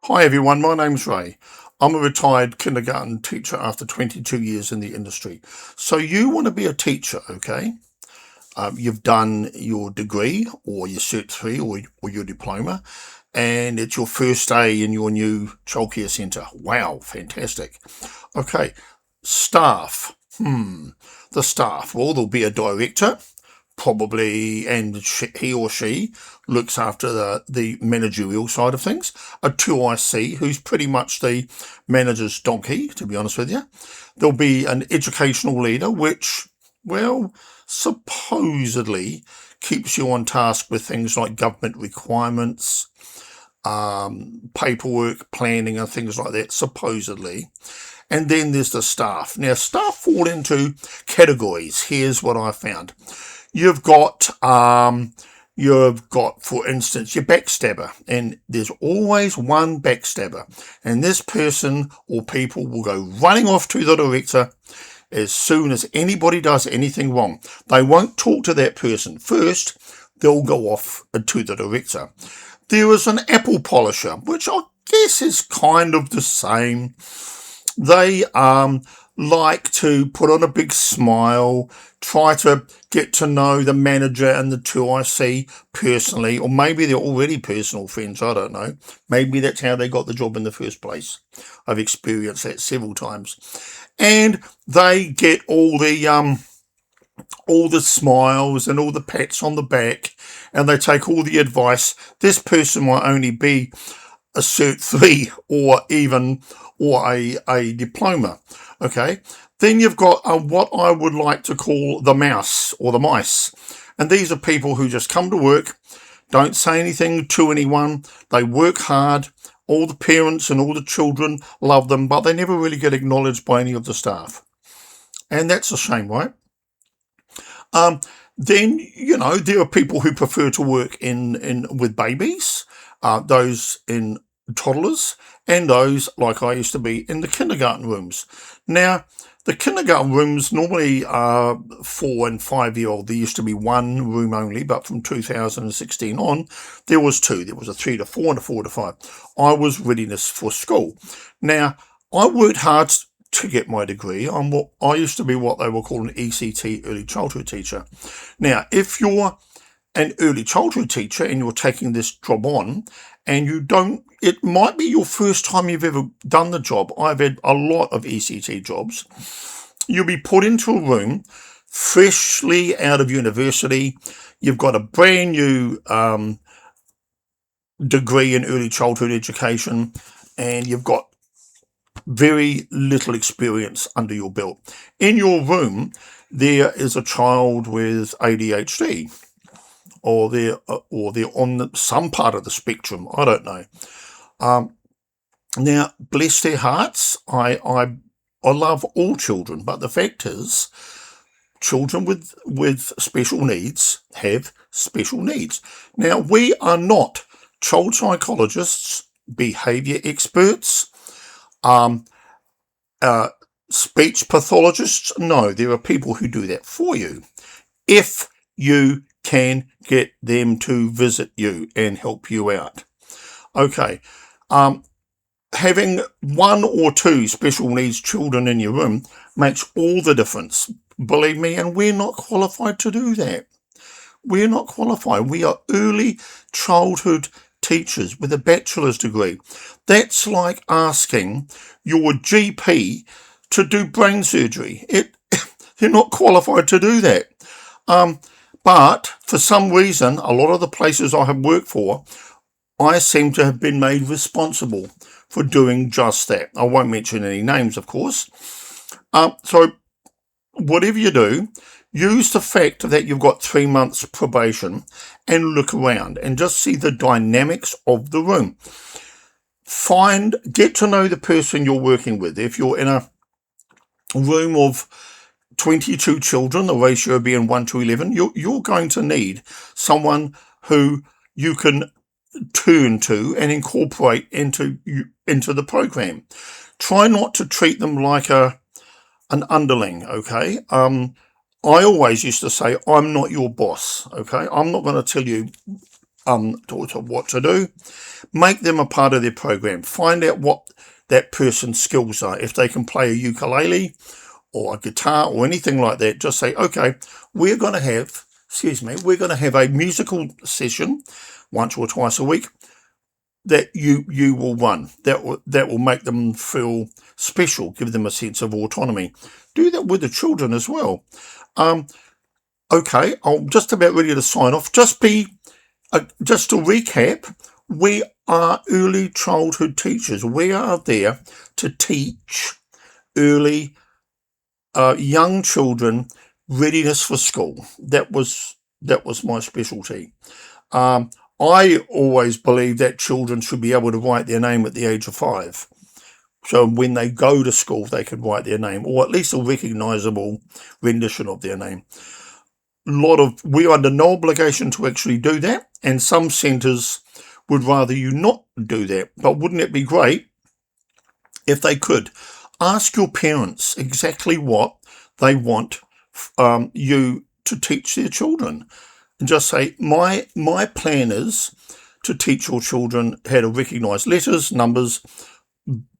Hi everyone, my name's Ray. I'm a retired kindergarten teacher after 22 years in the industry. So you want to be a teacher, okay? You've done your degree or your Cert 3 or your diploma, and it's your first day in your new childcare centre. Wow, fantastic. Okay, staff. The staff. Well, there'll be a director, probably, and he or she looks after the managerial side of things. A 2IC, who's pretty much the manager's donkey, to be honest with you. There'll be an educational leader, which, well, supposedly keeps you on task with things like government requirements, paperwork, planning, and things like that, supposedly. And then there's the staff. Now, staff fall into categories. Here's what I found. You've got, for instance, your backstabber, and there's always one backstabber, and this person or people will go running off to the director as soon as anybody does anything wrong. They won't talk to that person first. They'll go off to the director. There is an apple polisher, which I guess is kind of the same. They like to put on a big smile, try to get to know the manager and the 2IC personally, or maybe they're already personal friends, I don't know. Maybe that's how they got the job in the first place. I've experienced that several times. And they get all the smiles and all the pats on the back, and they take all the advice. This person might only be a Cert 3 or a diploma. Okay, then you've got what I would like to call the mouse or the mice, and these are people who just come to work, don't say anything to anyone, they work hard, all the parents and all the children love them, but they never really get acknowledged by any of the staff, and that's a shame, right? Then, there are people who prefer to work in with babies, those in toddlers, and those, like I used to be, in the kindergarten rooms. Now, the kindergarten rooms normally are 4 and 5-year-old. There used to be one room only, but from 2016 on, there was two. There was a 3 to 4 and a 4 to 5. I was readiness for school. Now, I worked hard to get my degree. I used to be what they were calling an ECT, early childhood teacher. Now, if you're an early childhood teacher and you're taking this job on, and it might be your first time you've ever done the job. I've had a lot of ECT jobs. You'll be put into a room, freshly out of university. You've got a brand new degree in early childhood education, and you've got very little experience under your belt. In your room, there is a child with ADHD, or they're on some part of the spectrum. I don't know. Now, bless their hearts, I love all children, but the fact is, children with special needs have special needs. Now, we are not child psychologists, behaviour experts, speech pathologists. No, there are people who do that for you, if you can get them to visit you and help you out. Okay, having 1 or 2 special needs children in your room makes all the difference, believe me, and we're not qualified to do that. We're not qualified. We are early childhood teachers with a bachelor's degree. That's like asking your GP to do brain surgery. They're not qualified to do that. But for some reason, a lot of the places I have worked for, I seem to have been made responsible for doing just that. I won't mention any names, of course. So whatever you do, use the fact that you've got 3 months probation and look around and just see the dynamics of the room. Get to know the person you're working with. If you're in a room of 22 children, the ratio being 1 to 11, you're going to need someone who you can turn to and incorporate into the program. Try not to treat them like an underling, okay? I always used to say, I'm not your boss, okay? I'm not going to tell you to what to do. Make them a part of their program. Find out what that person's skills are. If they can play a ukulele or a guitar or anything like that, just say, okay, we're going to have a musical session once or twice a week that you will run. That will make them feel special, give them a sense of autonomy. Do that with the children as well. Okay, I'm just about ready to sign off. Just to recap, we are early childhood teachers. We are there to teach early young children readiness for school. That was my specialty. I always believe that children should be able to write their name at the age of 5. So when they go to school, they can write their name, or at least a recognisable rendition of their name. We are under no obligation to actually do that, and some centres would rather you not do that. But wouldn't it be great if they could? Ask your parents exactly what they want you to teach their children. And just say, my plan is to teach your children how to recognise letters, numbers,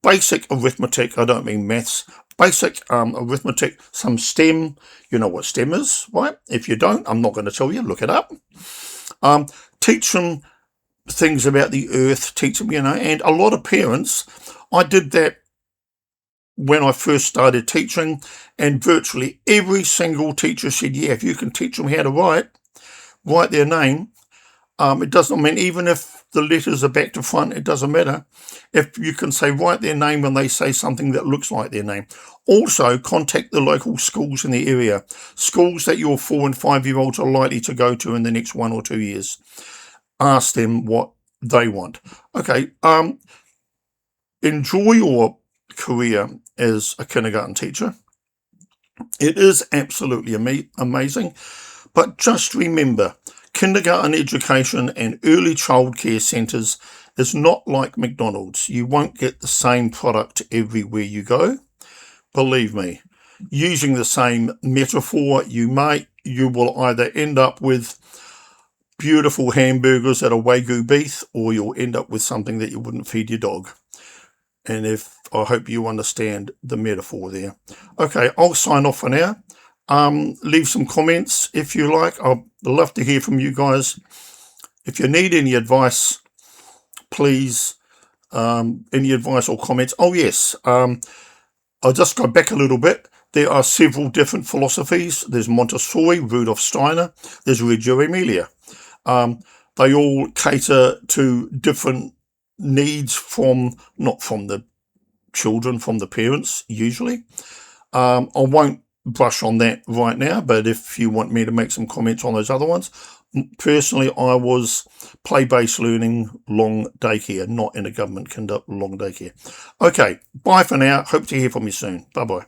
basic arithmetic. I don't mean maths. Basic arithmetic, some STEM. You know what STEM is, right? If you don't, I'm not going to tell you. Look it up. Teach them things about the earth. Teach them, and a lot of parents, I did that when I first started teaching, and virtually every single teacher said, yeah, if you can teach them how to write their name, it doesn't mean, even if the letters are back to front, it doesn't matter. If you can say write their name when they say something that looks like their name. Also, contact the local schools in the area, schools that your 4 and 5-year-olds are likely to go to in the next 1 or 2 years. Ask them what they want. Okay, enjoy your career as a kindergarten teacher. It is absolutely amazing, but just remember, kindergarten education and early childcare centres is not like McDonald's. You won't get the same product everywhere you go. Believe me, using the same metaphor, you will either end up with beautiful hamburgers at a Wagyu beef, or you'll end up with something that you wouldn't feed your dog. And I hope you understand the metaphor there. Okay, I'll sign off for now. Leave some comments if you like. I'd love to hear from you guys. If you need any advice, please, any advice or comments. Oh yes, I'll just go back a little bit. There are several different philosophies. There's Montessori, Rudolf Steiner, there's Reggio Emilia. They all cater to different needs not from the children, from the parents usually. I won't brush on that right now, but if you want me to make some comments on those other ones, personally I was play-based learning, long daycare, not in a government long daycare. Okay, bye for now. Hope to hear from you soon. Bye bye.